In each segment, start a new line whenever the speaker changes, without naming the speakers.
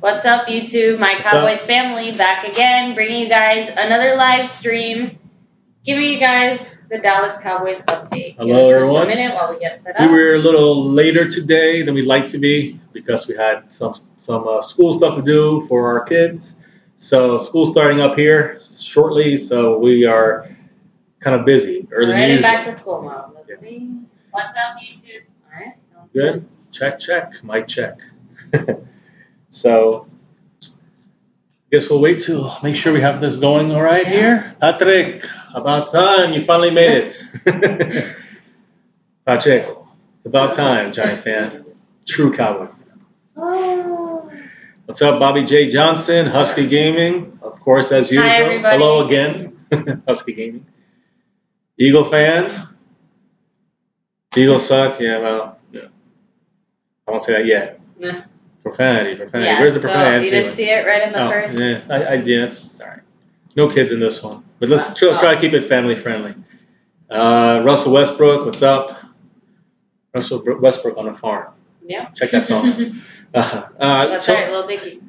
What's up, YouTube? My Cowboys family back again, bringing you guys another live stream, giving you guys the Dallas Cowboys update.
Hello, everyone.
Just a minute while we get set up.
We were a little later today than we'd like to be because we had some school stuff to do for our kids. So school's starting up here shortly, so we are kind of busy early.
We're heading back to school mode. Let's see. What's up, YouTube? All right, sounds
good. Check, check. Mic check. So, I guess we'll wait to make sure we have this going all right here. Patrick, about time. You finally made it. Patrick, it's about time, Giant fan. True Cowboy.
Oh.
What's up, Bobby J. Johnson, Husky Gaming, of course, as usual.
Hi, everybody.
Hello again, Husky Gaming. Eagle fan. Eagles suck. Yeah, well, yeah. I won't say that yet.
Yeah.
Profanity.
Yeah,
Where's the profanity?
You didn't see it right in the first?
Yeah, I did. Sorry. No kids in this one. But let's try to keep it family friendly. Russell Westbrook, what's up? Russell Westbrook on a farm.
Yeah.
Check that song out.
That's right, Lil Dicky.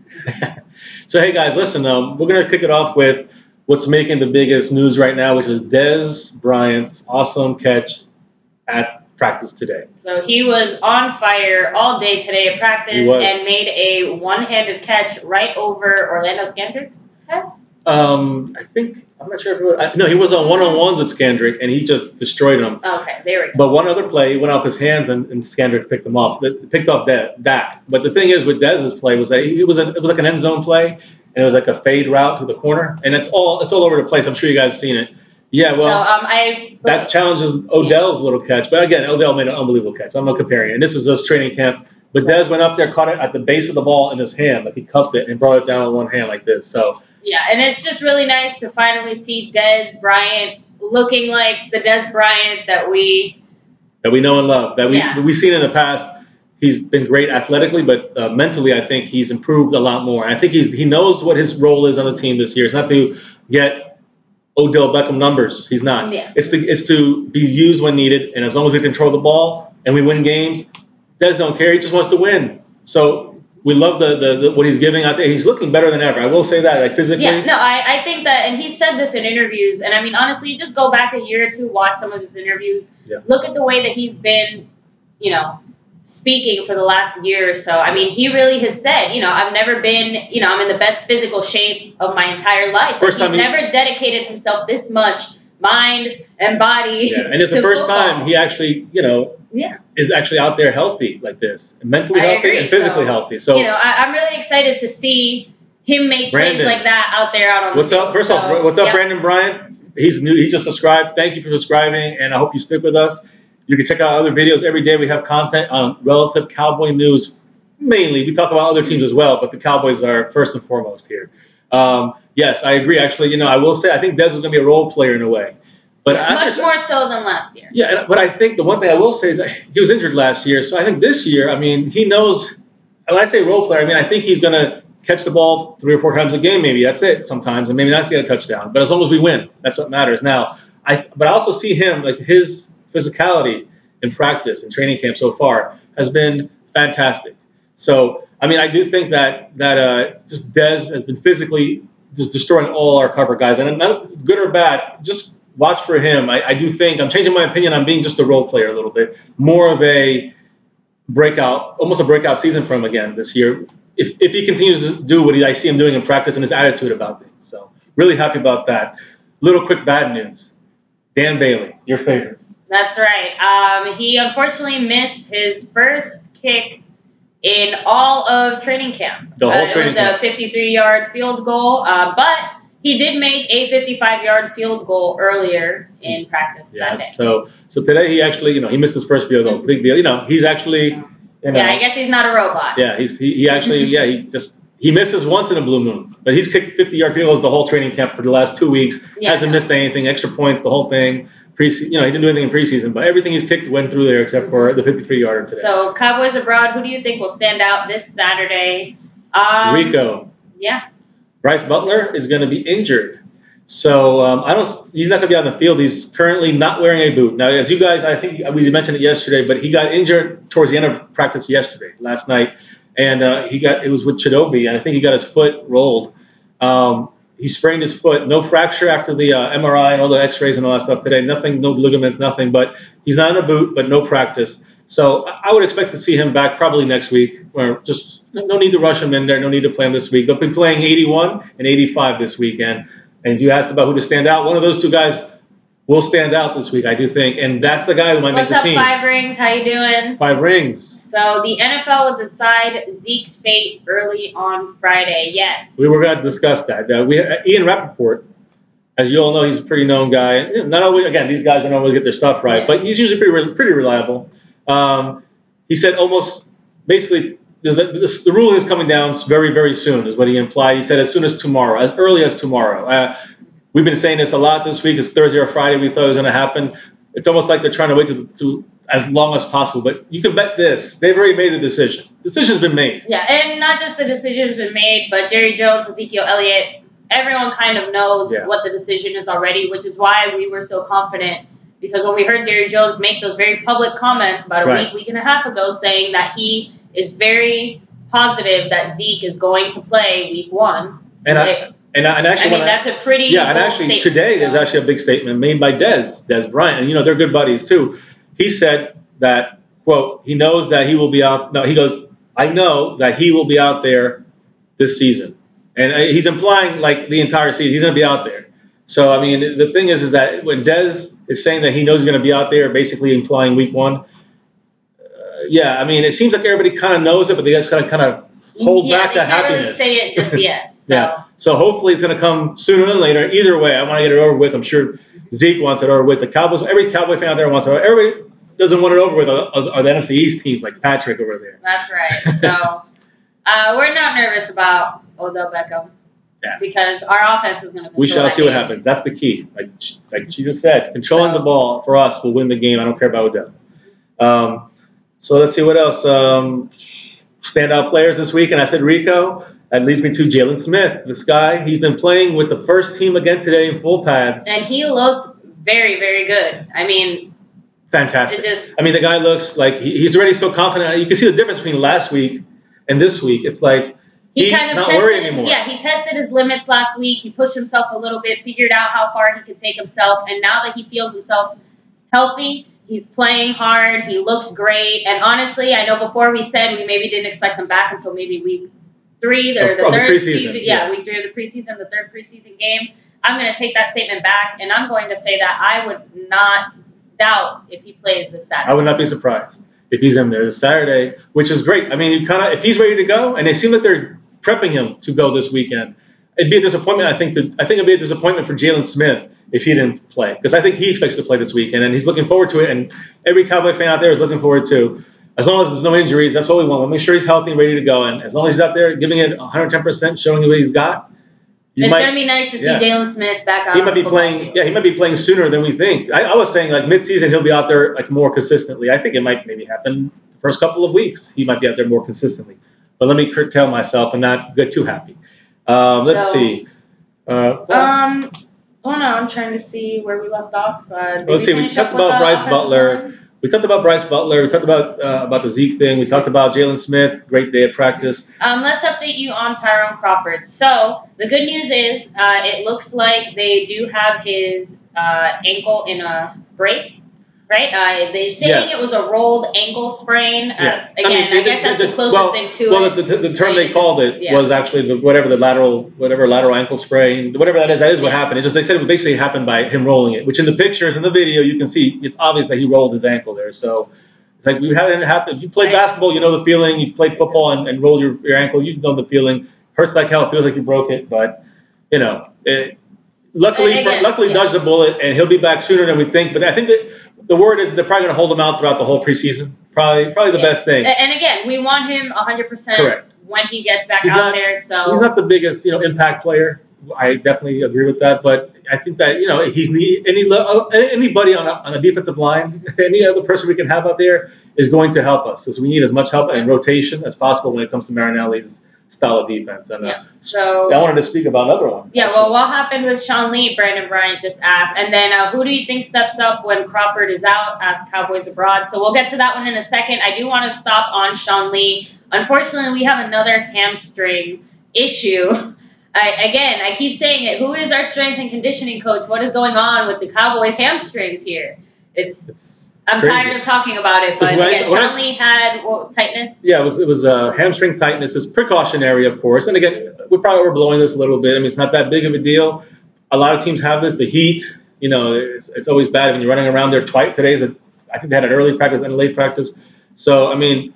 So, hey, guys, listen, we're going to kick it off with what's making the biggest news right now, which is Dez Bryant's awesome catch at practice today.
So he was on fire all day today at practice and made a one-handed catch right over Orlando Scandrick's head.
I think, I'm not sure if it was, no, he was on one-on-ones with Scandrick, and he just destroyed him.
Okay, there we go.
But one other play, he went off his hands, and Scandrick picked him off. Picked off Dak. But the thing is with Dez's play was that it was like an end zone play, and it was like a fade route to the corner, and it's all over the place. I'm sure you guys have seen it. Yeah, well,
so,
that challenges Odell's little catch. But again, Odell made an unbelievable catch. I'm not comparing it. And this was just training camp. But Dez went up there, caught it at the base of the ball in his hand. Like he cupped it and brought it down with one hand like this. So
yeah, and it's just really nice to finally see Dez Bryant looking like the Dez Bryant that we
know and love. That we've seen in the past. He's been great athletically, but mentally, I think he's improved a lot more. And I think he knows what his role is on the team this year. It's not to get Odell Beckham numbers. He's not.
Yeah.
It's to be used when needed, and as long as we control the ball and we win games, Dez don't care. He just wants to win. So we love the what he's giving out there. He's looking better than ever. I will say that, like physically.
Yeah, no, I think that, and he said this in interviews, and I mean, honestly, just go back a year or two, watch some of his interviews, look at the way that he's been, speaking for the last year or so. I mean, he really has said, I've never been, I'm in the best physical shape of my entire life. He's never dedicated himself this much, mind and body.
Yeah, and it's the first time he actually, is actually out there healthy like this, mentally healthy and physically healthy. So,
I'm really excited to see him make plays like that out there out on the field.
First off, what's up, Brandon Bryant? He's new. He just subscribed. Thank you for subscribing, and I hope you stick with us. You can check out other videos every day. We have content on relative Cowboy news. Mainly, we talk about other teams as well, but the Cowboys are first and foremost here. Yes, I agree. Actually, I will say I think Dez is going to be a role player in a way, but
much more so than last year.
Yeah, but I think the one thing I will say is that he was injured last year, so I think this year, I mean, he knows. When I say role player, I mean I think he's going to catch the ball 3 or 4 times a game. Maybe that's it. Sometimes, and maybe not get a touchdown. But as long as we win, that's what matters. Now, but I also see him like his physicality in practice and training camp so far has been fantastic. So, I mean, I do think that just Dez has been physically just destroying all our cover guys. And not good or bad, just watch for him. I do think I'm changing my opinion on being just a role player a little bit. More of a breakout, almost a breakout season for him again this year. If he continues to do what I see him doing in practice and his attitude about things. So, really happy about that. Little quick bad news. Dan Bailey, your favorite.
That's right. He unfortunately missed his first kick in all of training camp.
The whole training camp.
It was a 53-yard field goal, but he did make a 55-yard field goal earlier in practice that day.
So today he actually, he missed his first field goal. Big deal. He's actually,
yeah, I guess he's not a robot.
Yeah, he actually, he misses once in a blue moon, but he's kicked 50-yard field goals the whole training camp for the last 2 weeks. Hasn't missed anything, extra points, the whole thing. He didn't do anything in preseason, but everything he's kicked went through there except for the 53-yarder today.
So, Cowboys abroad, who do you think will stand out this Saturday?
Rico.
Yeah.
Bryce Butler is going to be injured. So, he's not going to be on the field. He's currently not wearing a boot. Now, as you guys, I think we mentioned it yesterday, but he got injured towards the end of practice last night. and it was with Chidobe, and I think he got his foot rolled. He sprained his foot. No fracture after the MRI and all the X-rays and all that stuff today. Nothing, no ligaments, nothing. But he's not in a boot, but no practice. So I would expect to see him back probably next week. Or just no need to rush him in there. No need to play him this week. They'll be playing 81 and 85 this weekend. And if you asked about who to stand out, one of those two guys will stand out this week, I do think. And that's the guy who might make the team.
What's up, 5 Rings? How you doing?
5 Rings.
So the NFL will decide Zeke's fate early on Friday. Yes.
We were going to discuss that. Ian Rappaport, as you all know, he's a pretty known guy. Not always, again, these guys don't always get their stuff right, but he's usually pretty reliable. He said almost basically the ruling is coming down very, very soon, is what he implied. He said as soon as tomorrow, as early as tomorrow. We've been saying this a lot this week. It's Thursday or Friday. We thought it was going to happen. It's almost like they're trying to wait to as long as possible. But you can bet this. They've already made the decision. Decision's been made.
Yeah, and not just the decision's been made, but Jerry Jones, Ezekiel Elliott, everyone kind of knows what the decision is already, which is why we were so confident. Because when we heard Jerry Jones make those very public comments about a week and a half ago saying that he is very positive that Zeke is going to play week 1. And actually, that's a pretty
and actually today there's actually a big statement made by Des Bryant, and they're good buddies too. He said that, quote, he knows that he will be out. No, he goes, I know that he will be out there this season, and he's implying like the entire season he's going to be out there. So I mean, the thing is that when Des is saying that he knows he's going to be out there, basically implying week 1. I mean, it seems like everybody kind of knows it, but they just got to kind of hold back that happiness.
They can't really say it just yet. So.
So hopefully it's going to come sooner than later. Either way, I want to get it over with. I'm sure Zeke wants it over with. The Cowboys, every Cowboy fan out there wants it over. Everybody doesn't want it over with are the NFC East teams like Patrick over there.
That's right. So we're not nervous about Odell Beckham because our offense is going to control
We shall see what happens. That's the key. Like she just said, controlling the ball for us will win the game. I don't care about Odell. So let's see what else. Standout players this week, and I said Rico. That leads me to Jalen Smith. This guy, he's been playing with the first team again today in full pads.
And he looked very, very good. I mean,
fantastic. The guy looks like he's already so confident. You can see the difference between last week and this week. It's like he's not worried anymore.
He tested his limits last week. He pushed himself a little bit, figured out how far he could take himself. And now that he feels himself healthy, he's playing hard. He looks great. And honestly, I know before we said we maybe didn't expect him back until maybe week 3 or the third season. Week 3 of the preseason, the third preseason game. I'm going to take that statement back, and I'm going to say that I would not doubt if he plays this Saturday.
I would not be surprised if he's in there this Saturday, which is great. I mean, if he's ready to go, and they seem like they're prepping him to go this weekend, it'd be a disappointment. I think it'd be a disappointment for Jalen Smith if he didn't play, because I think he expects to play this weekend, and he's looking forward to it, and every Cowboy fan out there is looking forward to. As long as there's no injuries, that's all we want. We'll make sure he's healthy and ready to go. And as long as he's out there giving it 110%, showing you what he's got,
it's going to be nice to see Jalen Smith back out.
He might be playing. He might be playing sooner than we think. I was saying like mid-season he'll be out there like more consistently. I think it might maybe happen the first couple of weeks. He might be out there more consistently. But let me curtail myself and not get too happy. Let's see.
I'm trying to see where we left off.
Let's see. We talked about Bryce Butler. We talked about Bryce Butler. We talked about the Zeke thing. We talked about Jalen Smith. Great day at practice.
Let's update you on Tyrone Crawford. So the good news is it looks like they do have his ankle in a brace, right? They're saying it was a rolled ankle sprain. I guess that's the closest thing to it.
Well, the term they called it was actually whatever lateral ankle sprain, whatever that is. That is what happened. It's just they said it basically happened by him rolling it, which in the pictures and the video you can see it's obvious that he rolled his ankle there. So it's like we had it happen. If you played basketball, you know the feeling. You played football and rolled your ankle, you know the feeling. Hurts like hell. Feels like you broke it, but luckily dodged the bullet, and he'll be back sooner than we think. But I think that the word is they're probably going to hold him out throughout the whole preseason. Probably the best thing.
And again, we want him 100%
correct when
he gets back out there. So
he's not the biggest impact player. I definitely agree with that. But I think that he's anybody on a defensive line, any other person we can have out there is going to help us. So we need as much help and rotation as possible when it comes to Marinelli's style of defense. And
so
I wanted to speak about another one.
Yeah, well, what happened with Sean Lee? Brandon Bryant just asked. And then who do you think steps up when Crawford is out? Asked Cowboys Abroad. So we'll get to that one in a second. I do want to stop on Sean Lee. Unfortunately, we have another hamstring issue. I keep saying it. Who is our strength and conditioning coach? What is going on with the Cowboys hamstrings here? I'm
crazy.
tired of talking about it, but again, Conley had tightness.
Yeah, it was hamstring tightness. It's precautionary, of course. And again, we're probably overblowing this a little bit. I mean, it's not that big of a deal. A lot of teams have this. The heat, you know, it's always bad when you're running around there twice. I think they had an early practice and a late practice. So I mean,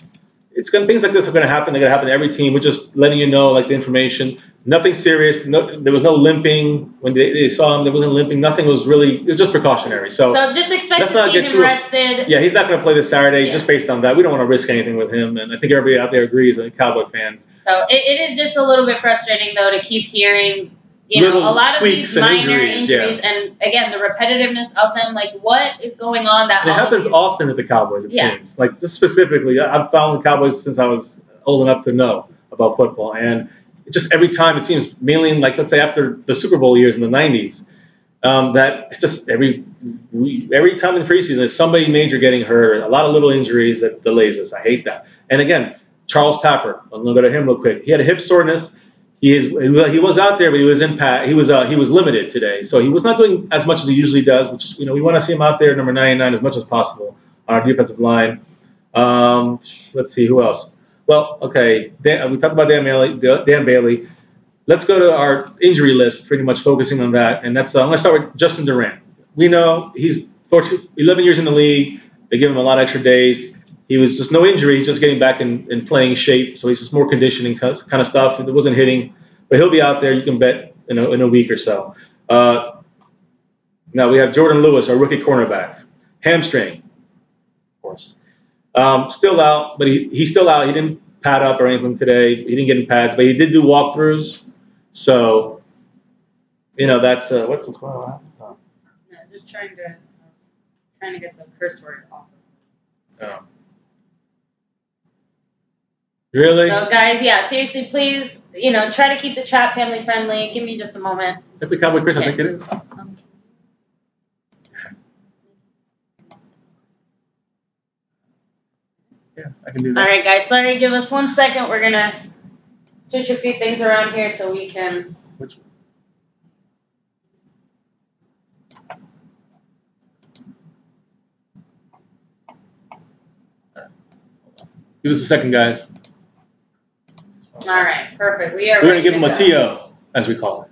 things like this are going to happen. They're going to happen to every team. We're just letting you know, like, the information. Nothing serious. There was no limping when they saw him. There wasn't limping. Nothing was really. It was just precautionary. So
just expect to see him rested.
Yeah, he's not going to play this Saturday just based on that. We don't want to risk anything with him, and I think everybody out there agrees, like Cowboy fans.
So it is just a little bit frustrating, though, to keep hearing, you know, a lot of these minor injuries, and again, the repetitiveness of them. Like, what is going on?
It happens often at the Cowboys. It seems like, just specifically. I've followed the Cowboys since I was old enough to know about football, and just every time it seems, mainly in, like, let's say after the Super Bowl years in the 90s, that it's just every time in preseason there's somebody major getting hurt, a lot of little injuries that delays us. I hate that. And again, Charles Tapper, I'm gonna go to him real quick. He had a hip soreness. He was out there, but he was he was limited today, so he was not doing as much as he usually does. Which, you know, we want to see him out there, number 99, as much as possible on our defensive line. Let's see who else. Well, okay, we talked about Dan Bailey. Let's go to our injury list, pretty much focusing on that. And that's I'm going to start with Justin Durant. We know he's 11 years in the league. They give him a lot of extra days. He was just no injury. He's just getting back in playing shape. So he's just more conditioning kind of stuff. It wasn't hitting. But he'll be out there, you can bet, in a week or so. Now we have Jordan Lewis, our rookie cornerback. Hamstring, of course. Still out, but he's still out. He didn't pad up or anything today. He didn't get in pads, but he did do walkthroughs. So, you know, that's what's going on?
No, just trying to get the curse word off.
Oh. Really?
So, guys, yeah, seriously, please, you know, try to keep the chat family friendly. Give me just a moment.
That's the Cowboy Chris, I think it is. Yeah, I can do that.
All right, guys. Sorry, give us 1 second. We're going to switch a few things around here so we can.
Which one? Give us a second, guys.
All right, perfect.
We're going to give him a TO, as we call it.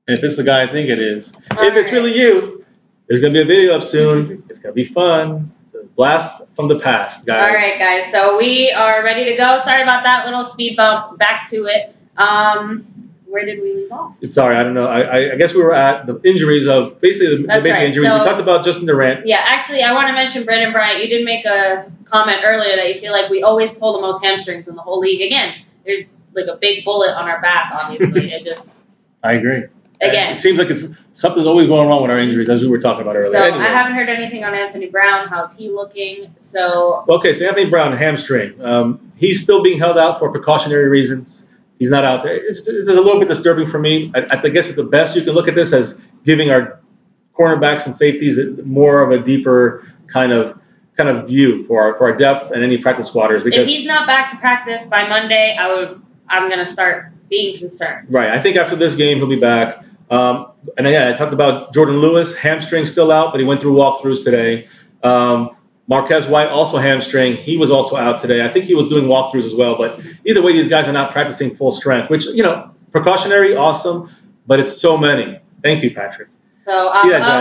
And if it's the guy I think it is, if it's really you, there's going to be a video up soon. It's going to be fun. It's a blast from the past, guys.
All right, guys. So we are ready to go. Sorry about that little speed bump. Back to it. Where did we leave off?
Sorry, I don't know. I guess we were at the injuries of basically the basic injuries. So, we talked about Justin Durant.
Yeah, actually, I want to mention Brendan Bryant. You did make a comment earlier that you feel like we always pull the most hamstrings in the whole league. Again, there's like a big bullet on our back, obviously. It just.
I agree.
Again.
It seems like something's always going wrong with our injuries, as we were talking about earlier.
So anyways. I haven't heard anything on Anthony Brown. How's he looking? So.
Okay, so Anthony Brown, hamstring. He's still being held out for precautionary reasons. He's not out there. It's a little bit disturbing for me. I guess at the best you can look at this as giving our cornerbacks and safeties more of a deeper kind of view for our depth and any practice squatters. Because
if he's not back to practice by Monday, I'm going to start being concerned.
Right. I think after this game he'll be back. And again, I talked about Jordan Lewis, hamstring still out, but he went through walkthroughs today. Marquez White, also hamstring. He was also out today. I think he was doing walkthroughs as well. But either way, these guys are not practicing full strength, which, you know, precautionary, awesome, but it's so many. Thank you, Patrick.
So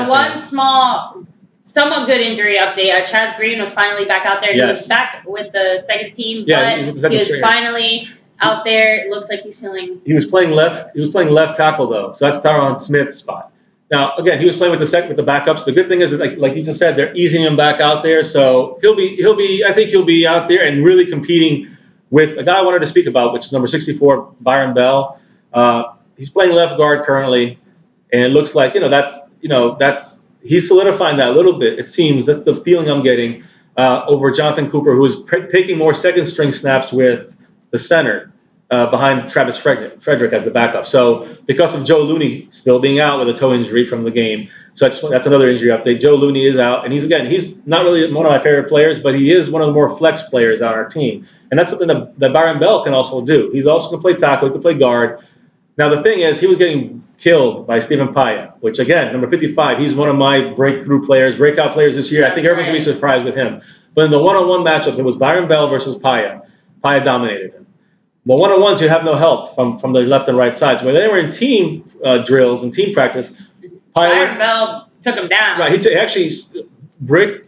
one small, somewhat good injury update. Chaz Green was finally back out there. Yes. He was back with the second team, but he was finally out there. It looks like he's feeling. He was playing
left tackle though, so that's Tyron Smith's spot. Now, again, he was playing with the backups. The good thing is that, like you just said, they're easing him back out there. So I think he'll be out there and really competing with a guy I wanted to speak about, which is number 64, Byron Bell. He's playing left guard currently, and it looks like he's solidifying that a little bit. It seems that's the feeling I'm getting over Jonathan Cooper, who is taking more second string snaps with the center. Behind Travis Frederick as the backup. So because of Joe Looney still being out with a toe injury from the game, So that's another injury update. Joe Looney is out, and he's not really one of my favorite players, but he is one of the more flex players on our team. And that's something that Byron Bell can also do. He's also going to play tackle, he can play guard. Now, the thing is, he was getting killed by Stephen Paya, which, again, number 55, he's one of my breakout players this year. I think everyone's going to be surprised with him. But in the one-on-one matchups, it was Byron Bell versus Paya. Paya dominated him. But one-on-ones, you have no help from the left and right sides. When they were in team drills and team practice,
Byron Bell took him down.
Right, he actually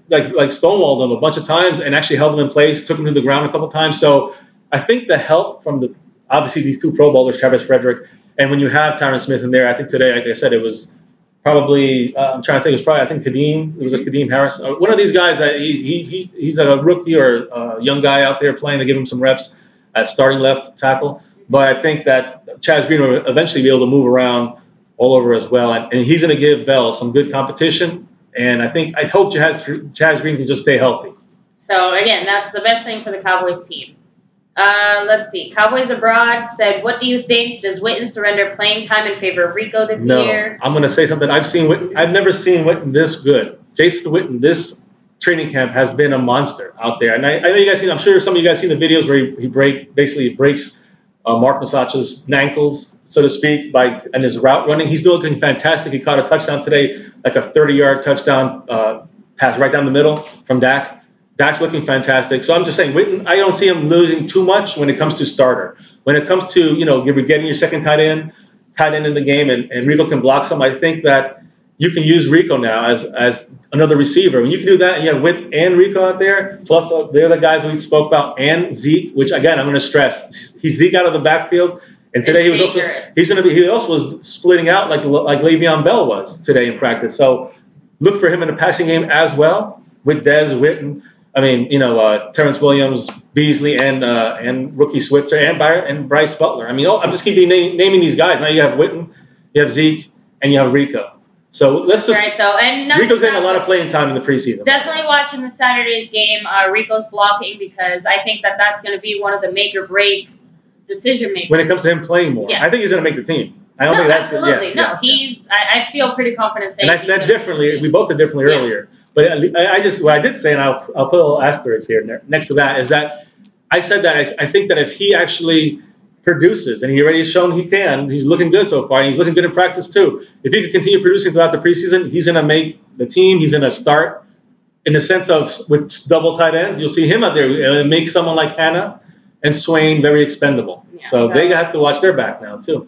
like stonewalled him a bunch of times and actually held him in place, took him to the ground a couple of times. So I think the help from obviously these two Pro Bowlers, Travis Frederick, and when you have Tyron Smith in there, I think today, like I said, it was probably I'm trying to think. It was probably Kadeem. It was a Kadeem Harris. One of these guys that he's a rookie or a young guy out there playing to give him some reps at starting left tackle. But I think that Chaz Green will eventually be able to move around all over as well, and he's going to give Bell some good competition. And I hope Chaz Green can just stay healthy.
So again, that's the best thing for the Cowboys team. Let's see. Cowboys Abroad said, "What do you think? Does Witten surrender playing time in favor of Rico this year?"
I'm going to say something. I've never seen Witten this good. Jason Witten, this training camp has been a monster out there. And I know you guys I'm sure some of you guys seen the videos where he basically breaks Mark Massacha's ankles, so to speak, and his route running. He's looking fantastic. He caught a touchdown today, like a 30-yard touchdown pass right down the middle from Dak. Dak's looking fantastic. So I'm just saying, Witten, I don't see him losing too much when it comes to starter. When it comes to, you're getting your second tight end in the game, and Rico can block some, I think that you can use Rico now as another receiver. When you can do that, and you have Witten and Rico out there, plus they're the guys we spoke about, and Zeke, which, again, I'm going to stress, he's Zeke out of the backfield. And today he also was splitting out like Le'Veon Bell was today in practice. So look for him in the passing game as well with Dez, Witten. I mean, Terrence Williams, Beasley, and rookie Switzer, and Bryce Butler. I mean, I'm just keeping naming these guys. Now you have Witten, you have Zeke, and you have Rico. So let's just.
Right. So
Rico's getting a lot of playing time in the preseason.
Definitely watching the Saturday's game. Rico's blocking because I think that's going to be one of the make or break decision makers
when it comes to him playing more.
Yes.
I think he's going to make the team. I don't think that's
absolutely no. I feel pretty confident saying.
And I said differently. We both said differently earlier. But what I did say, and I'll put a little asterisk here next to that, is that I said that I think that if he actually produces, and he already has shown he can, he's looking good so far, and he's looking good in practice too. If he can continue producing throughout the preseason, he's going to make the team. He's going to start in the sense of with double tight ends. You'll see him out there and make someone like Hannah and Swain very expendable. Yeah, so they have to watch their back now too.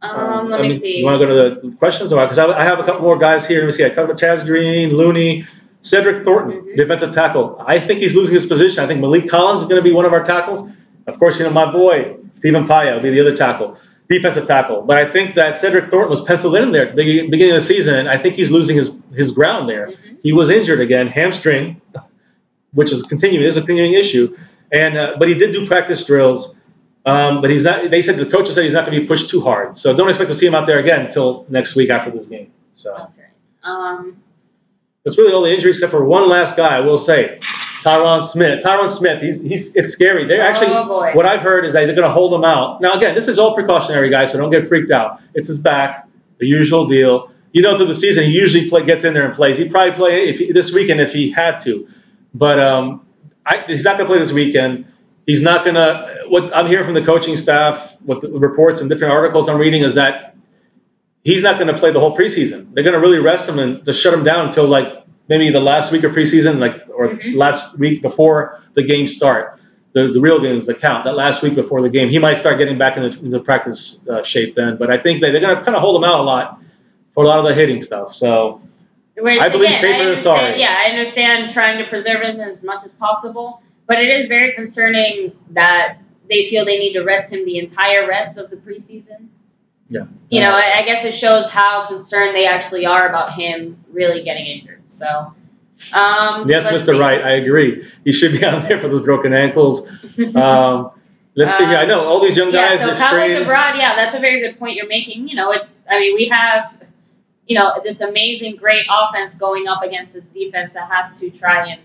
Let me see.
You want to go to the questions? Because I have a couple more guys here. Let me see. I talked about Chaz Green, Looney, Cedric Thornton, defensive tackle. I think he's losing his position. I think Malik Collins is going to be one of our tackles. Of course, my boy, Stephen Paya, will be the other tackle, defensive tackle. But I think that Cedric Thornton was penciled in there at the beginning of the season, and I think he's losing his ground there. He was injured again, hamstring, which is a continuing issue. But he did do practice drills. But he's not. They said the coaches said he's not going to be pushed too hard, so don't expect to see him out there again until next week after this game. So
that's right.
That's really all the injuries except for one last guy. I will say, Tyron Smith. It's scary. They're actually what I've heard is that they're going to hold him out. Now again, this is all precautionary, guys, so don't get freaked out. It's his back, the usual deal. Through the season, he usually gets in there and plays. He'd probably play this weekend if he had to, but he's not going to play this weekend. He's not going to. What I'm hearing from the coaching staff, what the reports and different articles I'm reading is that he's not going to play the whole preseason. They're going to really rest him and just shut him down until maybe the last week of preseason, or last week before the games start. The real games that count. That last week before the game, he might start getting back into practice shape then. But I think that they're going to kind of hold him out a lot for a lot of the hitting stuff. So I believe safer than sorry.
Yeah, I understand trying to preserve him as much as possible, but it is very concerning that they feel they need to rest him the entire rest of the preseason.
Yeah.
I guess it shows how concerned they actually are about him really getting injured. So,
yes, Mr. Wright, I agree. He should be on there for those broken ankles. Let's see here. I know all these young guys
are Cowboys Abroad. Yeah, that's a very good point you're making. We have, this amazing, great offense going up against this defense that has to try and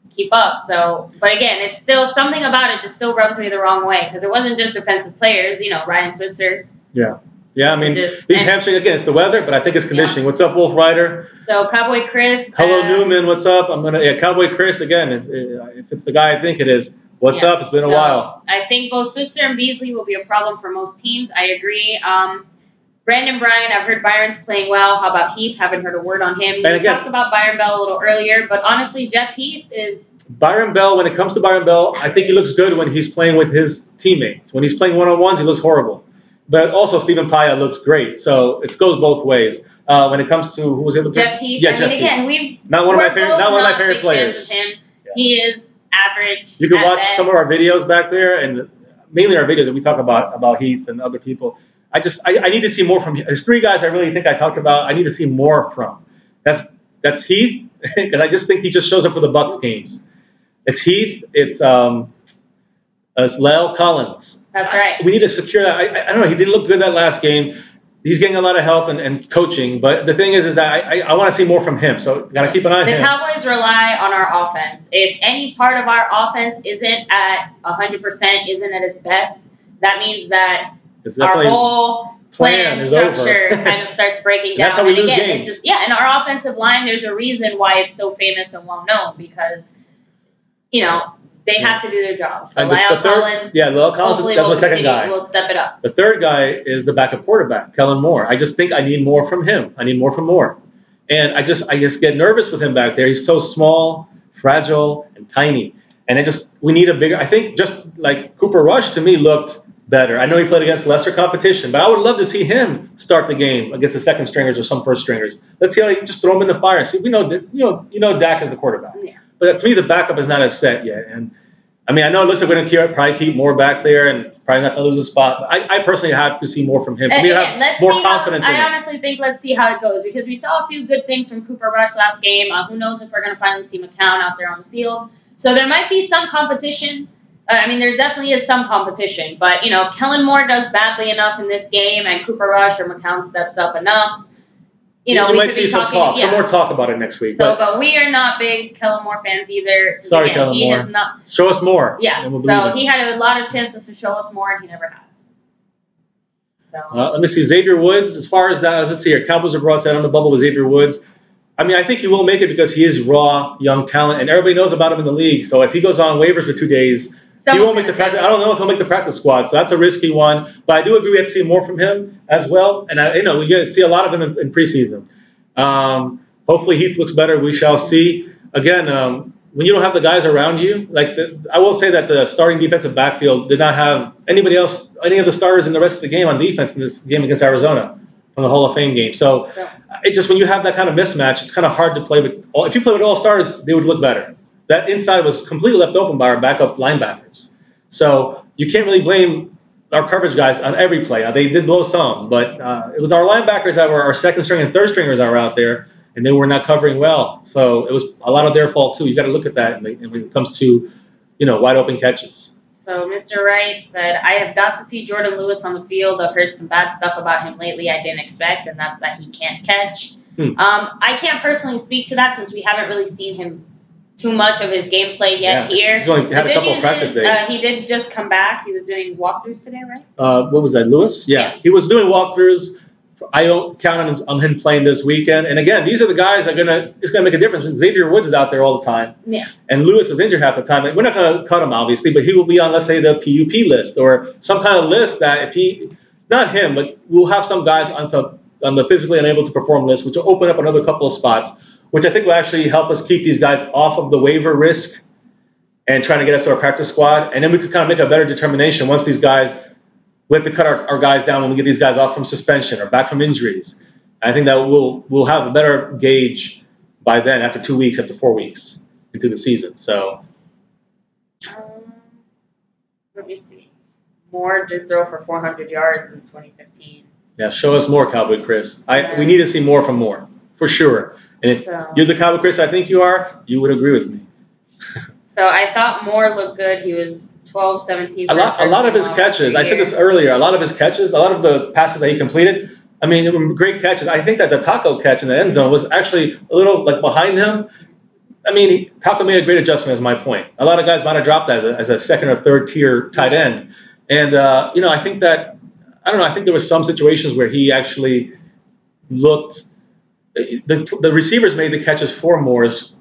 keep up. So, but again, it's still something about it just still rubs me the wrong way because it wasn't just defensive players. Ryan Switzer.
Yeah. Yeah, I mean, these hamstring, again, it's the weather, but I think it's conditioning. What's up, Wolf Rider?
So, Cowboy Chris.
Hello, Newman. What's up? Cowboy Chris, again, if it's the guy I think it is. What's up? It's been a while.
I think both Switzer and Beasley will be a problem for most teams. I agree. Brandon Bryant, I've heard Byron's playing well. How about Heath? Haven't heard a word on him. We talked about Byron Bell a little earlier, but honestly, Jeff Heath is...
Byron Bell, when it comes to Byron Bell, I think he looks good when he's playing with his teammates. When he's playing one-on-ones, he looks horrible. But also, Stephen Paya looks great. So it goes both ways. When it comes to who was able to...
Jeff Heath. Yeah, Jeff Heath. Again,
not one of my favorite players.
Him. Yeah. He is average.
You can watch some of our videos back there, and mainly our videos that we talk about Heath and other people. I need to see more from him. There's 3 guys I really think I talked about. I need to see more from. That's Heath, because I just think he just shows up for the Bucs games. It's Heath. It's Lyle Collins.
That's right.
We need to secure that. I don't know. He didn't look good that last game. He's getting a lot of help and coaching. But the thing is that I want to see more from him. So got to keep an eye on him.
The Cowboys rely on our offense. If any part of our offense isn't at 100%, isn't at its best, that means that our whole plan structure kind of starts breaking down.
That's how we lose games.
And our offensive line, there's a reason why it's so famous and well known, because they have to do their job. So Lyle Collins,
Lyle Collins, that's the second guy.
We'll step it up.
The third guy is the backup quarterback, Kellen Moore. I just think I need more from him. I need more from Moore. And I just get nervous with him back there. He's so small, fragile, and tiny. And we need a bigger, I think just like Cooper Rush to me looked better. I know he played against lesser competition, but I would love to see him start the game against the second stringers or some first stringers. Let's see how he just throw him in the fire. See, we know, Dak is the quarterback. Yeah. But to me, the backup is not as set yet. And I mean, I know it looks like we're going to probably keep Moore back there and probably not going to lose a spot. But I personally have to see more from him. For me to have more confidence in him.
I honestly think let's see how it goes, because we saw a few good things from Cooper Rush last game. Who knows if we're going to finally see McCown out there on the field. So there might be some competition. I mean, there definitely is some competition. But, if Kellen Moore does badly enough in this game and Cooper Rush or McCown steps up enough, we
might see some more talk about it next week.
But we are not big Kellen Moore fans either.
Sorry, Kellen Moore.
Has not,
show us more.
Yeah, so he had a lot of chances to show us more, and he never has. So
let me see. Xavier Woods, as far as that, let's see here. Cowboys are broadside on the bubble with Xavier Woods. I mean, I think he will make it because he is raw, young talent, and everybody knows about him in the league. So if he goes on waivers for 2 days, he won't make the practice. I don't know if he'll make the practice squad, so that's a risky one. But I do agree we have to see more from him as well. And we get to see a lot of him in preseason. Hopefully Heath looks better. We shall see. Again, when you don't have the guys around you, I will say that the starting defensive backfield did not have any of the starters in the rest of the game on defense in this game against Arizona from the Hall of Fame game. So it just, when you have that kind of mismatch, it's kind of hard to play with. If you play with all stars, they would look better. That inside was completely left open by our backup linebackers. So you can't really blame our coverage guys on every play. They did blow some, but it was our linebackers that were our second string and third stringers that were out there, and they were not covering well. So it was a lot of their fault too. You got to look at that when it comes to, wide open catches.
So Mr. Wright said, I have got to see Jordan Lewis on the field. I've heard some bad stuff about him lately I didn't expect, and that's that he can't catch. I can't personally speak to that since we haven't really seen him too much of his gameplay yet here.
He's only had a couple of practice days.
He did just come back. He was doing walkthroughs today, right?
What was that, Lewis? Yeah. He was doing walkthroughs. I don't count on him playing this weekend. And again, these are the guys that it's gonna make a difference. Xavier Woods is out there all the time.
Yeah.
And Lewis is injured half the time. We're not gonna cut him obviously, but he will be on, let's say, the PUP list or some kind of list that not him, but we'll have some guys on the physically unable to perform list, which will open up another couple of spots, which I think will actually help us keep these guys off of the waiver risk and trying to get us to our practice squad. And then we could kind of make a better determination once these guys, we have to cut our guys down when we get these guys off from suspension or back from injuries. I think that we'll have a better gauge by then after 2 weeks, after 4 weeks into the season. So
let me see. Moore did throw for 400 yards in 2015.
Yeah, show us more, Cowboy Chris. We need to see more from Moore, for sure. And if you're the Cowboy Chris I think you are, you would agree with me.
So I thought Moore looked good. He was 12, 17.
A lot of his catches, I said this earlier, a lot of his catches, a lot of the passes that he completed, I mean, they were great catches. I think that the Taco catch in the end zone was actually a little behind him. I mean, Taco made a great adjustment is my point. A lot of guys might have dropped that as a second or third tier tight end. And, I think that I don't know. I think there was some situations where he actually looked. The receivers made the catches for Moore's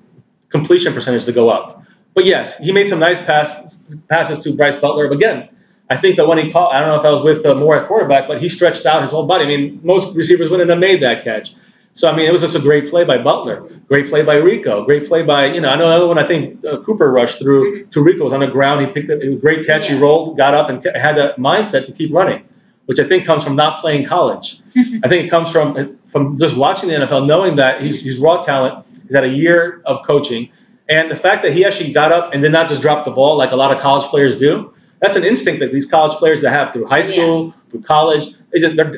completion percentage to go up. But yes, he made some nice passes to Bryce Butler. But again, I think that when he caught, I don't know if I was with Moore at quarterback, but he stretched out his whole body. I mean, most receivers wouldn't have made that catch. So, I mean, it was just a great play by Butler, great play by Rico, great play by, I know another one, I think Cooper rushed through to Rico, was on the ground. He picked it, was a great catch. He rolled, got up, and had that mindset to keep running, which I think comes from not playing college. I think it comes from just watching the NFL, knowing that he's raw talent. He's had a year of coaching. And the fact that he actually got up and did not just drop the ball like a lot of college players do, that's an instinct that these college players that have through high school, through college.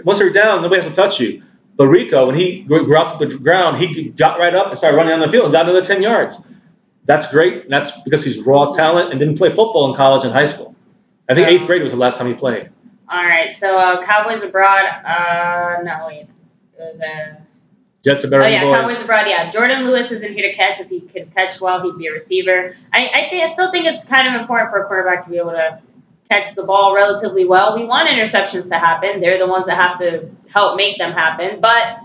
Once they're down, nobody has to touch you. But Rico, when he dropped to the ground, he got right up and started running on the field and got another 10 yards. That's great. And that's because he's raw talent and didn't play football in college and high school. I think 8th grade was the last time he played.
All right. So Cowboys abroad. No, wait. It was
Jets are better than boys.
Cowboys abroad. Yeah, Jordan Lewis isn't here to catch. If he could catch well, he'd be a receiver. I still think it's kind of important for a quarterback to be able to catch the ball relatively well. We want interceptions to happen. They're the ones that have to help make them happen. But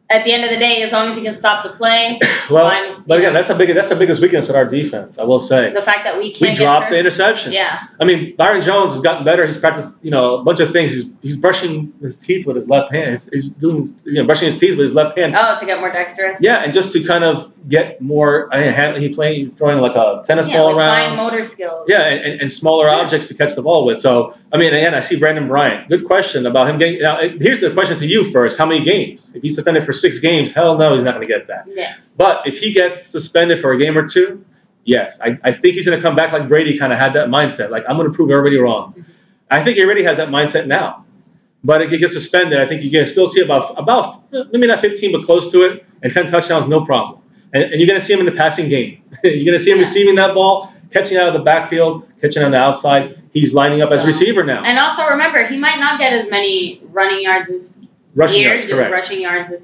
at the end of the day, as long as he can stop the play.
Well, but again, that's the biggest weakness of our defense, I will say.
The fact that we can't
drop the interceptions.
Yeah.
I mean, Byron Jones has gotten better. He's practiced, a bunch of things. He's brushing his teeth with his left hand. He's doing, brushing his teeth with his left hand.
Oh, to get more dexterous.
Yeah, and just to kind of get more. He's throwing like a tennis ball around.
Fine motor skills.
Yeah, and smaller objects to catch the ball with. So, I mean, again, I see Brandon Bryant. Good question about him getting. Now, here's the question to you first: how many games? If he's suspended for 6 games, hell no, he's not going to get that.
Yeah.
But if he gets suspended for a game or 2, yes, I think he's going to come back like Brady kind of had that mindset. Like, I'm going to prove everybody wrong. Mm-hmm. I think he already has that mindset now. But if he gets suspended, I think you can still see about maybe not 15, but close to it, and 10 touchdowns, no problem. And you're going to see him in the passing game. You're going to see him receiving that ball, catching out of the backfield, catching on the outside. He's lining up as receiver now.
And also remember, he might not get as many rushing yards this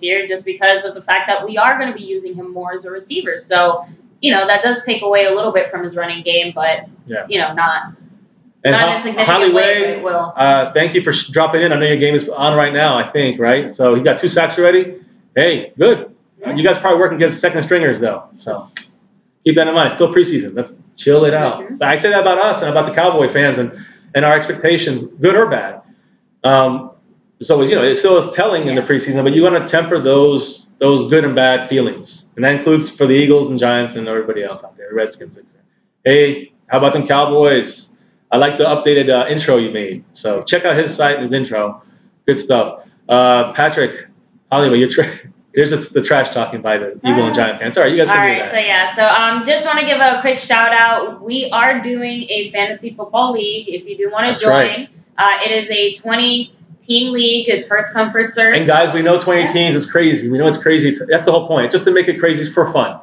year, just because of the fact that we are going to be using him more as a receiver. So, that does take away a little bit from his running game, but, not in a significant way, but it will.
Thank you for dropping in. I know your game is on right now, I think, right? So he got 2 sacks already. Hey, good. Yeah. You guys probably working against second stringers, though. So keep that in mind. It's still preseason. Let's chill it out. Mm-hmm. But I say that about us and about the Cowboy fans and our expectations, good or bad. So, it still is telling in the preseason, but you want to temper those good and bad feelings. And that includes for the Eagles and Giants and everybody else out there, Redskins. Hey, how about them Cowboys? I like the updated intro you made. So check out his site and his intro. Good stuff. Patrick, Hollywood, here's the trash talking by the Eagle and Giant fans. All right, you guys can do that.
So just want to give a quick shout out. We are doing a fantasy football league. If you do want to join, it is a 20-team league. It's first come, first serve.
And guys, we know 20 teams is crazy. We know it's crazy. That's the whole point. Just to make it crazy for fun.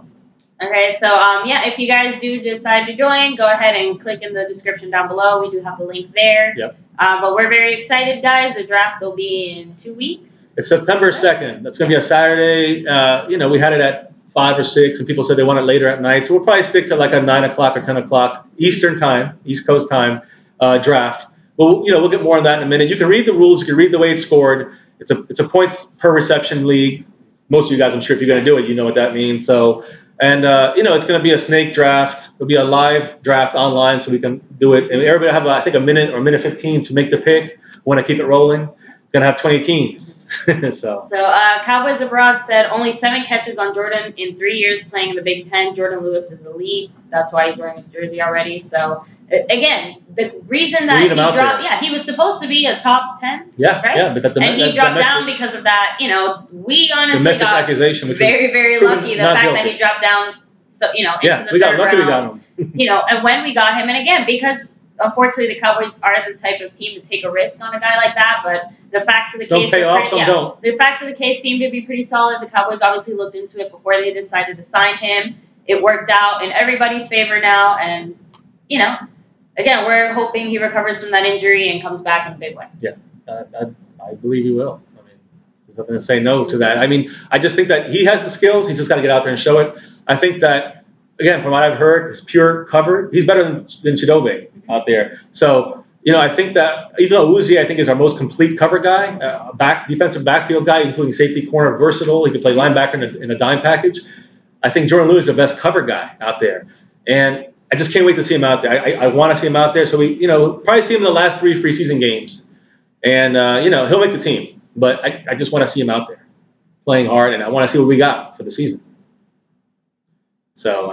Okay, so if you guys do decide to join, go ahead and click in the description down below. We do have the links there.
Yep.
But we're very excited, guys. The draft will be in 2 weeks.
It's September 2nd. That's going to be a Saturday. We had it at 5 or 6, and people said they want it later at night. So we'll probably stick to like a 9 o'clock or 10 o'clock Eastern time, East Coast time draft. We'll get more on that in a minute. You can read the rules. You can read the way it's scored. It's a points per reception league. Most of you guys, I'm sure if you're going to do it, you know what that means. So. And, it's going to be a snake draft. It'll be a live draft online so we can do it. And everybody will have, I think, a minute or a minute 15 to make the pick. We want to keep it rolling. Going to have 20 teams. So
Cowboys Abroad said only 7 catches on Jordan in 3 years playing in the Big Ten. Jordan Lewis is elite. That's why he's wearing his jersey already. So, again, the reason that he dropped, he was supposed to be a top 10.
Yeah,
right?
Yeah. But
he dropped down because of that. We honestly got
accusation, which
very, very lucky. The fact that he dropped down, into the
we got
third
lucky
round.
We got him.
And when we got him, and again, because unfortunately the Cowboys are the type of team to take a risk on a guy like that, but the facts of the case
pay off, some don't.
The facts of the case seem to be pretty solid. The Cowboys obviously looked into it before they decided to sign him. It worked out in everybody's favor now, and again, we're hoping he recovers from that injury and comes back in a big way.
Yeah, I believe he will. I mean, there's nothing to say no to that. I mean, I just think that he has the skills. He's just got to get out there and show it. I think that, again, from what I've heard, it's pure cover. He's better than Chidobe out there. So I think that even though Uzi, I think, is our most complete cover guy, defensive backfield guy, including safety, corner, versatile. He can play linebacker in a dime package. I think Jordan Lewis is the best cover guy out there, and I just can't wait to see him out there. I want to see him out there. So we'll probably see him in the last 3 preseason games, and he'll make the team. But I just want to see him out there playing hard, and I want to see what we got for the season. So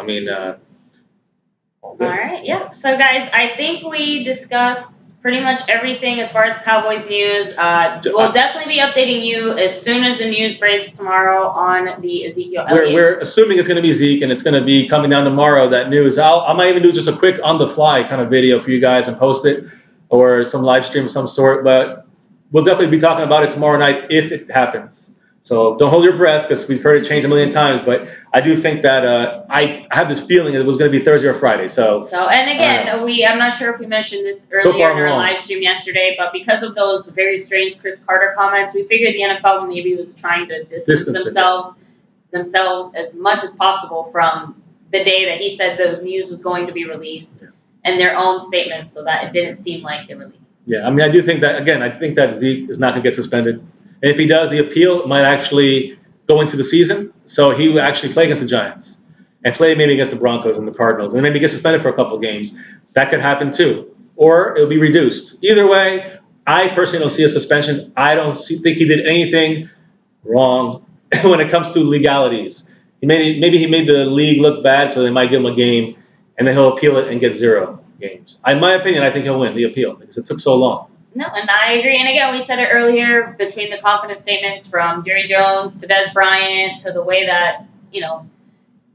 all right, yeah. So guys, I think we discussed pretty much everything as far as Cowboys news. We'll definitely be updating you as soon as the news breaks tomorrow on the Ezekiel Elliott.
We're assuming it's going to be Zeke, and it's going to be coming down tomorrow, that news. I might even do just a quick on-the-fly kind of video for you guys and post it, or some live stream of some sort. But we'll definitely be talking about it tomorrow night if it happens. So don't hold your breath, because we've heard it change a million times. But I do think that I have this feeling that it was going to be Thursday or Friday. So
and again, I'm not sure if we mentioned this earlier in our live stream yesterday, but because of those very strange Chris Carter comments, we figured the NFL maybe was trying to distance themselves as much as possible from the day that he said the news was going to be released, and their own statements, so that it didn't seem like they were leaking.
Yeah, I do think that, again, I think that Zeke is not going to get suspended. And if he does, the appeal might actually go into the season. So he will actually play against the Giants and play maybe against the Broncos and the Cardinals, and maybe get suspended for a couple of games. That could happen too. Or it'll be reduced. Either way, I personally don't see a suspension. I don't think he did anything wrong when it comes to legalities. Maybe he made the league look bad, so they might give him a game, and then he'll appeal it and get 0 games. In my opinion, I think he'll win the appeal because it took so long.
No, and I agree. And again, we said it earlier, between the confidence statements from Jerry Jones to Des Bryant to the way that,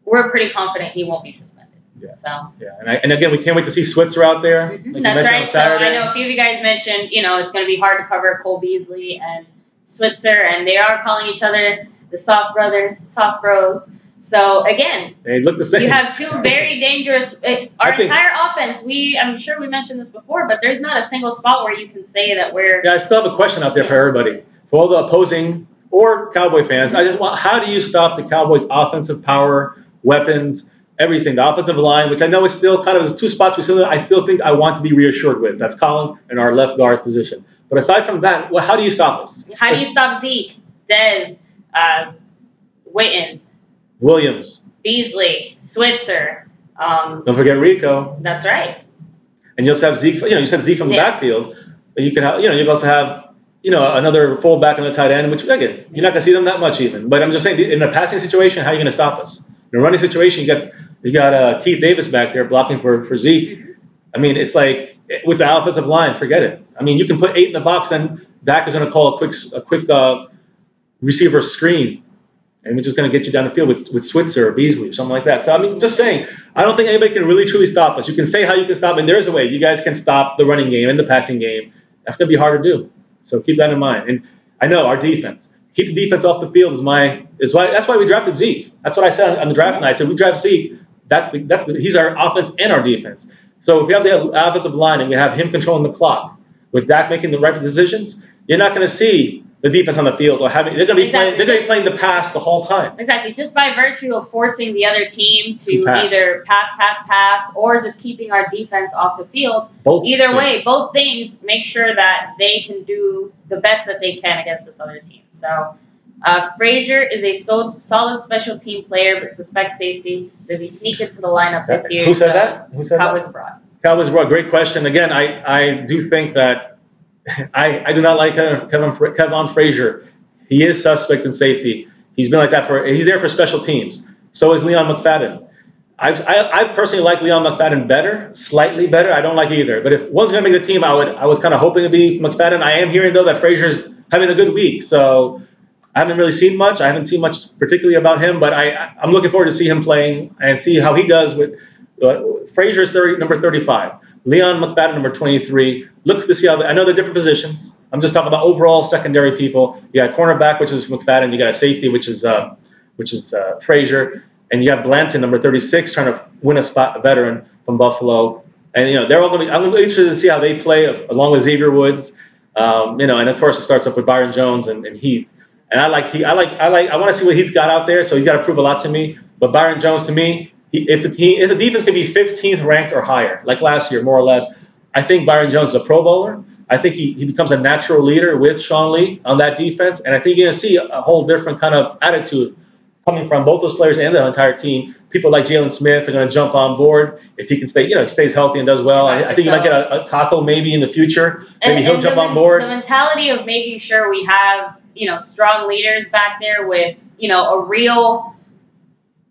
we're pretty confident he won't be suspended.
Yeah.
So.
Yeah, and again, we can't wait to see Switzer out there.
Mm-hmm. That's right. So I know a few of you guys mentioned, it's going to be hard to cover Cole Beasley and Switzer, and they are calling each other the Sauce Brothers, Sauce Bros. So again,
they look the same.
You have two very dangerous. Entire offense. I'm sure we mentioned this before, but there's not a single spot where you can say that we're.
Yeah, I still have a question out there for everybody, for all the opposing or Cowboy fans. How do you stop the Cowboys' offensive power, weapons, everything, the offensive line, which I know is still kind of 2 spots I still think I want to be reassured with. That's Collins and our left guard position. But aside from that, how do you stop us?
How do you stop Zeke, Dez, Witten?
Williams,
Beasley, Switzer.
Don't forget Rico.
That's right.
And you also have Zeke. You said Zeke from the backfield, but you can have. You can also have. Another fullback on the tight end, which again you're not going to see them that much even. But I'm just saying, in a passing situation, how are you going to stop us? In a running situation, you got Keith Davis back there blocking for Zeke. Mm-hmm. It's like with the offensive line, forget it. You can put 8 in the box, and Dak is going to call a quick receiver screen. And we're just going to get you down the field with Switzer or Beasley or something like that. So, just saying, I don't think anybody can really truly stop us. You can say how you can stop, and there's a way. You guys can stop the running game and the passing game. That's going to be hard to do. So keep that in mind. And I know our defense. Keep the defense off the field that's why we drafted Zeke. That's what I said on the draft night. I said we draft Zeke. He's our offense and our defense. So if we have the offensive line and we have him controlling the clock, with Dak making the right decisions, you're not going to see the defense on the field or having they're going to be playing the pass the whole time.
Exactly, just by virtue of forcing the other team to either pass, or just keeping our defense off the field. Either way, both things make sure that they can do the best that they can against this other team. So, Frazier is a solid special team player, but suspects safety. Does he sneak into the lineup this year?
Who said that?
Cowboys abroad.
Cowboys abroad. Great question. Again, I do think that. I do not like Kevon Frazier. He is suspect in safety. He's been like that he's there for special teams. So is Leon McFadden. I personally like Leon McFadden better, slightly better. I don't like either. But if one's going to make the team, I was kind of hoping to be McFadden. I am hearing, though, that Frazier's having a good week. So I haven't really seen much. I haven't seen much particularly about him. But I'm looking forward to see him playing and see how he does with Frazier's number 35. Leon McFadden, number 23. Look to see I know they're different positions. I'm just talking about overall secondary people. You got cornerback, which is McFadden. You got a safety, which is Frazier, and you have Blanton, number 36, trying to win a spot, a veteran from Buffalo. And they're all going to be. I'm interested to see how they play along with Xavier Woods. And of course it starts up with Byron Jones and Heath. And I want to see what Heath got out there. So he's got to prove a lot to me. But Byron Jones, to me, if the defense can be 15th ranked or higher, like last year, more or less, I think Byron Jones is a Pro Bowler. I think he becomes a natural leader with Sean Lee on that defense. And I think you're going to see a whole different kind of attitude coming from both those players and the entire team. People like Jalen Smith are going to jump on board if he can stay, he stays healthy and does well. Exactly. I think he might get a tackle maybe in the future. Maybe he'll jump on board.
The mentality of making sure we have, strong leaders back there with, a real,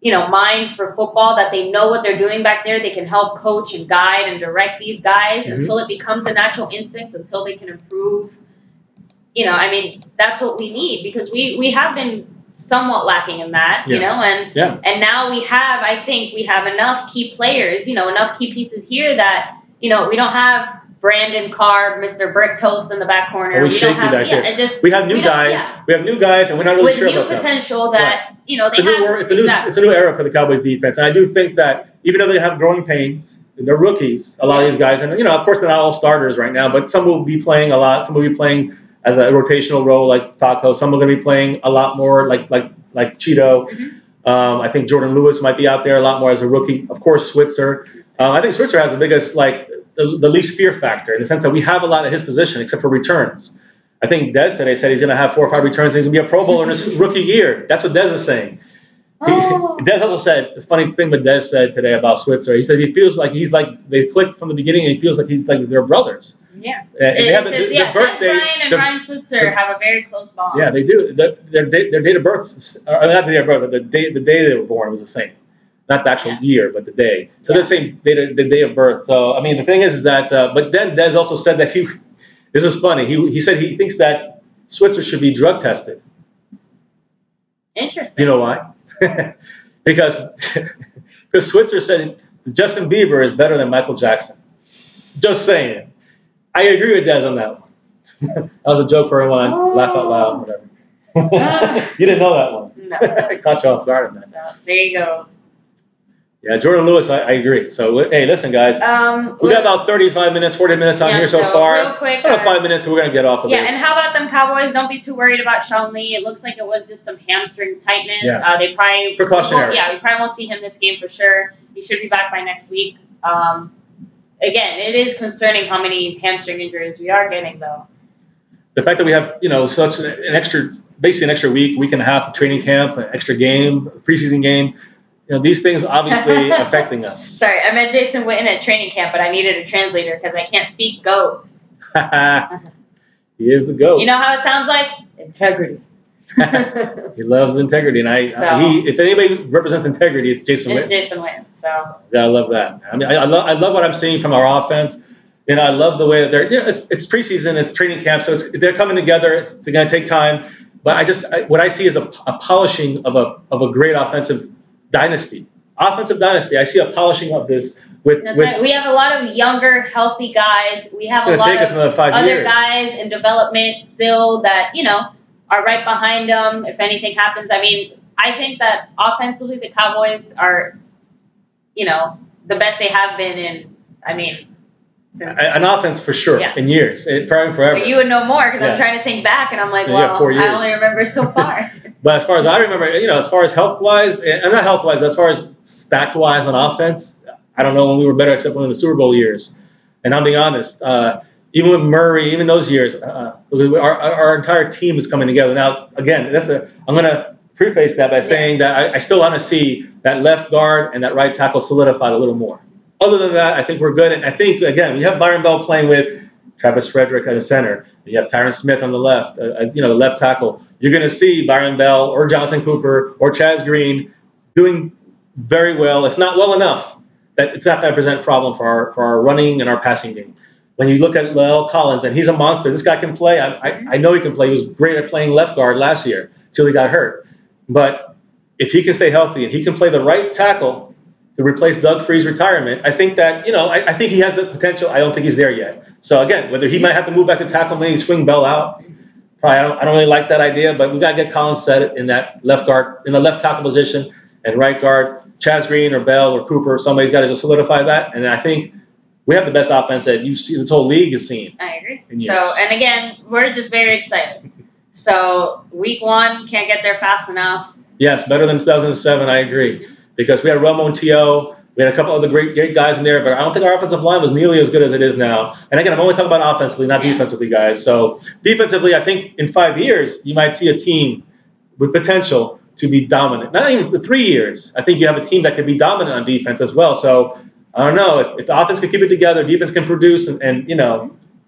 mind for football, that they know what they're doing back there. They can help coach and guide and direct these guys until it becomes a natural instinct, until they can improve. That's what we need, because we have been somewhat lacking in that, and now I think we have enough key players, enough key pieces here that, we don't have Brandon Carr, Mr. Brick Toast in the back corner.
We don't have, back there. We have new guys. Yeah. We have new guys, and we're not really sure about them.
With new potential that,
it's a new era for the Cowboys defense. And I do think that even though they have growing pains, they're rookies, a lot of these guys. And, of course, they're not all starters right now, but some will be playing a lot. Some will be playing as a rotational role like Taco. Some are going to be playing a lot more like Cheeto. I think Jordan Lewis might be out there a lot more as a rookie. Of course, Switzer. I think Switzer has the biggest, the least fear factor, in the sense that we have a lot at his position except for returns. I think Dez today said he's going to have 4 or 5 returns and he's going to be a Pro Bowler in his rookie year. That's what Dez is saying. Dez also said, the funny thing that Dez said today about Switzer, he said he feels like they've clicked from the beginning, and he feels like he's like their brothers.
Yeah. Their birthday, Ryan and Ryan Switzer have a very close bond.
Yeah, they do. Their date of birth, not the date of birth, but the day they were born was the same. Not the actual year, but the day. So the same the day of birth. So, the thing is that, but then Dez also said that this is funny, he said he thinks that Switzer should be drug tested.
Interesting.
You know why? because Switzer said Justin Bieber is better than Michael Jackson. Just saying. I agree with Dez on that one. That was a joke for everyone. Laugh out loud, whatever. You didn't know that one.
No.
I caught you off guard on that.
So, there you go.
Yeah, Jordan Lewis, I agree. So, hey, listen, guys. We got about 35 minutes, 40 minutes on here so far.
Real quick.
About 5 minutes, and we're going to get off of this.
Yeah, and how about them Cowboys? Don't be too worried about Sean Lee. It looks like it was just some hamstring tightness.
Yeah.
They probably...
Precautionary.
We probably won't see him this game for sure. He should be back by next week. Again, it is concerning how many hamstring injuries we are getting, though.
The fact that we have, such an extra week and a half of training camp, an extra game, preseason game, these things obviously affecting us.
Sorry, I met Jason Witten at training camp, but I needed a translator because I can't speak goat.
He is the goat.
You know how it sounds like? Integrity.
He loves integrity, and if anybody represents integrity, it's Jason Witten.
It's Jason Witten. So
yeah, I love that. I love what I'm seeing from our offense. I love the way that they're. It's preseason, it's training camp, so they're coming together. They're going to take time, but what I see is a polishing of a great offensive dynasty. I see a polishing of this.
Right. We have a lot of younger, healthy guys. We have a lot of other guys in development still that are right behind them. If anything happens, I think that offensively the Cowboys are, the best they have been in. Since
an offense for sure in years, probably forever.
But you would know more because I'm trying to think back, and I'm like, well,
4 years.
I only remember so far.
But as far as I remember, as far as health-wise, and not health-wise, as far as stacked-wise on offense, I don't know when we were better except when in the Super Bowl years. And I'm being honest, even with Murray, even those years, our entire team is coming together. Now, again, I'm going to preface that by saying that I still want to see that left guard and that right tackle solidified a little more. Other than that, I think we're good. And I think, again, we have Byron Bell playing with Travis Frederick at the center. You have Tyron Smith on the left, the left tackle. You're going to see Byron Bell or Jonathan Cooper or Chaz Green doing very well, if not well enough, that it's not going to present a problem for our running and our passing game. When you look at La'el Collins, and he's a monster. This guy can play. I know he can play. He was great at playing left guard last year until he got hurt. But if he can stay healthy and he can play the right tackle to replace Doug Free's retirement, I think that, I think he has the potential. I don't think he's there yet. So, again, whether he might have to move back to tackle, maybe swing Bell out. Probably, I don't really like that idea, but we got to get Collins set in that left guard, in the left tackle position, and right guard, Chaz Green or Bell or Cooper, somebody's got to just solidify that. And I think we have the best offense that you see, this whole league has seen.
I agree. So, and again, we're just very excited. So, week 1, can't get there fast enough.
Yes, better than 2007, I agree. Because we had Romo and T.O., We had a couple other great guys in there, but I don't think our offensive line was nearly as good as it is now. And again, I'm only talking about offensively, not defensively, guys. So defensively, I think in 5 years, you might see a team with potential to be dominant. Not even for 3 years. I think you have a team that could be dominant on defense as well. So I don't know. If the offense can keep it together, defense can produce and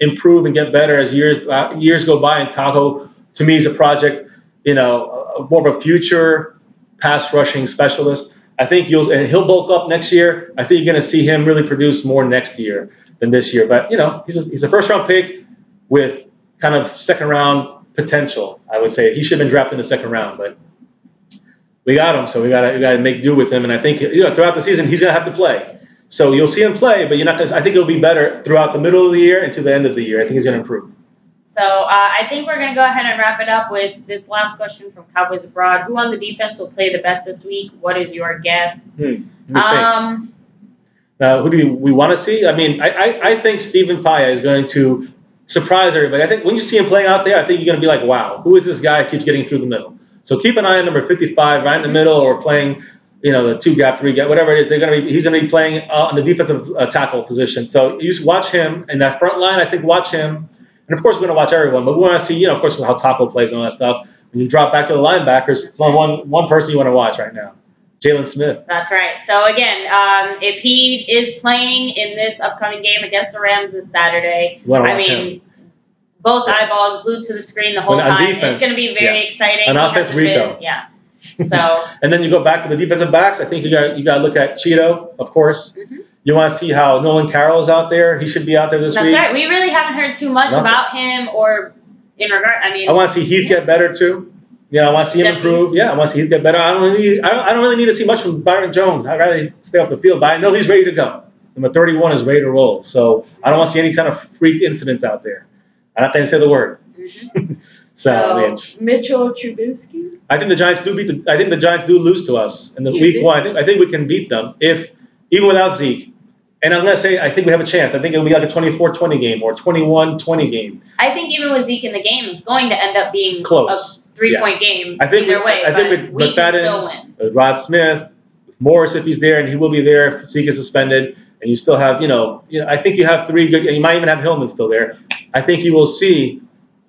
improve and get better as years go by. And Tahoe, to me, is a project, more of a future pass rushing specialist. I think he'll bulk up next year. I think you're going to see him really produce more next year than this year. But he's a first round pick with kind of second round potential. I would say he should have been drafted in the second round, but we got him, so we got to make do with him. And I think throughout the season he's going to have to play. So you'll see him play, but you're not going to. I think it'll be better throughout the middle of the year and to the end of the year. I think he's going to improve.
So I think we're going to go ahead and wrap it up with this last question from Cowboys Abroad. Who on the defense will play the best this week? What is your guess?
Now, who do we want to see? I mean, I think Stephen Paya is going to surprise everybody. I think when you see him playing out there, I think you're going to be like, wow, who is this guy who keeps getting through the middle? So keep an eye on number 55 right in the middle, or playing, the 2-gap, 3-gap, whatever it is. He's going to be playing on the defensive tackle position. So you just watch him in that front line. I think watch him. And, of course, we're going to watch everyone. But we want to see, of course, how Taco plays and all that stuff. When you drop back to the linebackers, it's only one person you want to watch right now, Jalen Smith.
That's right. So, again, if he is playing in this upcoming game against the Rams this Saturday, both eyeballs glued to the screen the whole time. Defense, it's going to be very exciting.
On offense, Rico.
Yeah. So.
And then you go back to the defensive backs. I think you got to look at Cheeto, of course. Mm-hmm. You want to see how Nolan Carroll is out there. He should be out there this week.
That's right. We really haven't heard too much about him or in regard. I
want to see Heath get better too. I want to see him improve. Yeah, I want to see Heath get better. I don't really need to see much from Byron Jones. I'd rather stay off the field, but I know he's ready to go. Number 31 is ready to roll. So I don't want to see any kind of freak incidents out there. I don't think to say the word.
Mm-hmm. So Mitchell Trubisky.
I think the Giants do lose to us in the week one. I think we can beat them even without Zeke. And I'm going to say I think we have a chance. I think it'll be like a 24-20 game or 21-20 game.
I think even with Zeke in the game, it's going to end up being
close.
A 3-point game
I think
either way.
I think with McFadden, with Rod Smith, with Morris if he's there, and he will be there if Zeke is suspended, and you still have, I think you have 3 good, and you might even have Hillman still there. I think you will see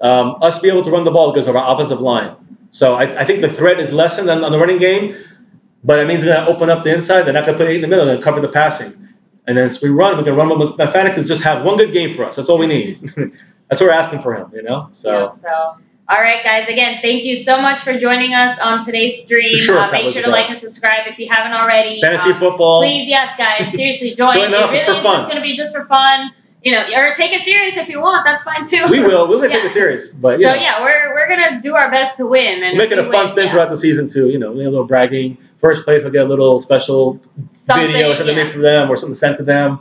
us be able to run the ball because of our offensive line. So I think the threat is lessened on the running game, but it means they're going to open up the inside. They're not going to put 8 in the middle. They're going to cover the passing. And then as we can run with McFadden can just have one good game for us. That's all we need. That's what we're asking for him, So.
Yeah, so, all right, guys. Again, thank you so much for joining us on today's stream.
Sure,
make sure to like and subscribe if you haven't already.
Fantasy football.
Please, yes, guys. Seriously, join.
Join
it
up.
really
It's for
is
fun.
just going to be just for fun. Or take it serious if you want. That's fine too.
We will. We'll take it serious. But
so we're gonna do our best to win. And
we'll make it a fun thing throughout the season too. A little bragging. First place will get a little special video or something made for them, or something sent to them.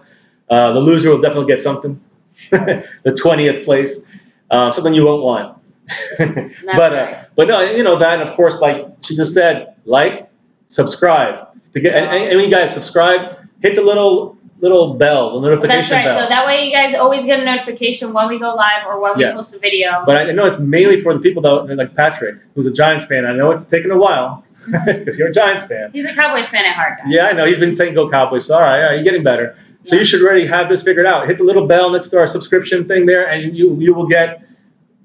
The loser will definitely get something. The 20th place, something you won't want. But no, that, and of course, like she just said, subscribe. To get any guys subscribe, hit the little bell, the notification bell.
So that way you guys always get a notification when we go live or when we post a video.
But I know it's mainly for the people that like Patrick, who's a Giants fan. I know it's taken a while because you're a Giants fan.
He's a Cowboys fan at heart, guys.
Yeah, I know. He's been saying go Cowboys. So, all right, you're getting better. So you should already have this figured out. Hit the little bell next to our subscription thing there, and you will get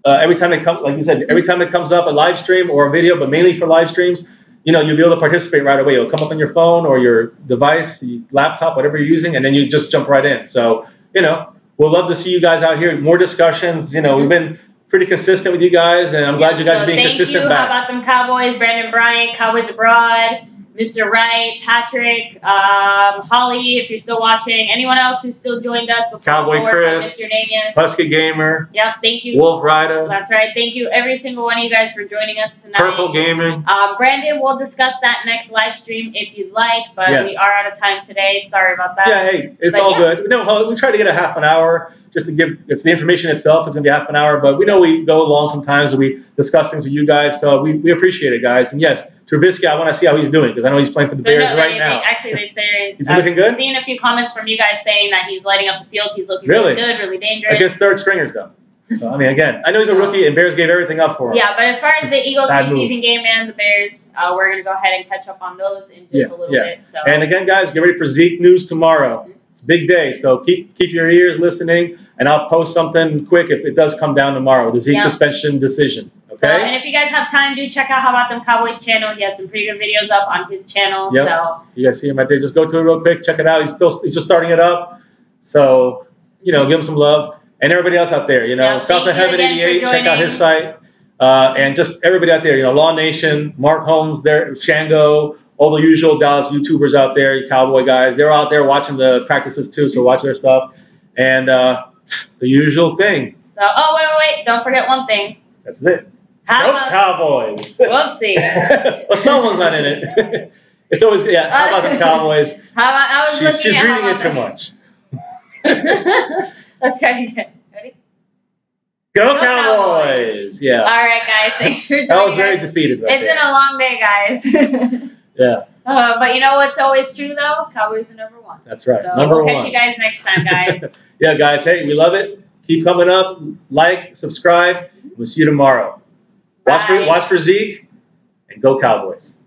every time it comes, like you said, every time it comes up a live stream or a video, but mainly for live streams, you'll be able to participate right away. It'll come up on your phone or your device, your laptop, whatever you're using, and then you just jump right in. So, we'll love to see you guys out here. More discussions. We've been pretty consistent with you guys, and I'm glad you guys are being consistent back.
How about them Cowboys? Brandon Bryant, Cowboys Abroad. Mr. Wright, Patrick, Holly, if you're still watching, anyone else who still joined us before.
Cowboy Chris,
I missed your name, yes.
Husky Gamer.
Yep, thank you.
Wolf Rider.
That's right. Thank you, every single one of you guys, for joining us tonight.
Purple Gaming.
Brandon, we'll discuss that next live stream if you'd like, but we are out of time today. Sorry about that.
Yeah, hey, it's all good. No, we try to get a half an hour just to give. It's the information itself is going to be half an hour, but we know we go along sometimes and we discuss things with you guys, so we appreciate it, guys. And yes, Trubisky, I want to see how he's doing because I know he's playing for the Bears right now.
They say
he's looking good.
I've seen a few comments from you guys saying that he's lighting up the field. He's looking really good, really dangerous.
Against third stringers, though. So, I mean, again, I know he's a rookie, and Bears gave everything up for him.
Yeah, but as far as the Eagles preseason game and the Bears, we're going to go ahead and catch up on those in just a little bit. So.
And again, guys, get ready for Zeke news tomorrow. It's a big day, so keep your ears listening, and I'll post something quick if it does come down tomorrow, the Zeke suspension decision. Okay?
So, and if you guys have time, do check out How About Them Cowboys channel. He has some pretty good videos up on his channel.
Yep.
So
you guys see him right there. Just go to it real quick, check it out. He's just starting it up. So, give him some love. And everybody else out there, South of Heaven 88, check out his site. And just everybody out there, Law Nation, Mark Holmes, there, Shango, all the usual Dallas YouTubers out there, Cowboy guys. They're out there watching the practices too, so watch their stuff. And the usual thing.
So, wait. Don't forget one thing.
That's it. Go Cowboys.
Whoopsie.
Well, someone's not in it. It's always, how about the Cowboys? She's reading it too much.
Let's try again. Ready?
Go Cowboys! Yeah.
All right, guys. Thanks for joining us.
I was very defeated.
It's been a long day, guys.
Yeah.
But you know what's always true, though? Cowboys are number one.
That's right.
So
Number one.
We'll catch you guys next time, guys.
Yeah, guys. Hey, we love it. Keep coming up. Like, subscribe. We'll see you tomorrow.
Bye.
Watch for Zeke, and go Cowboys.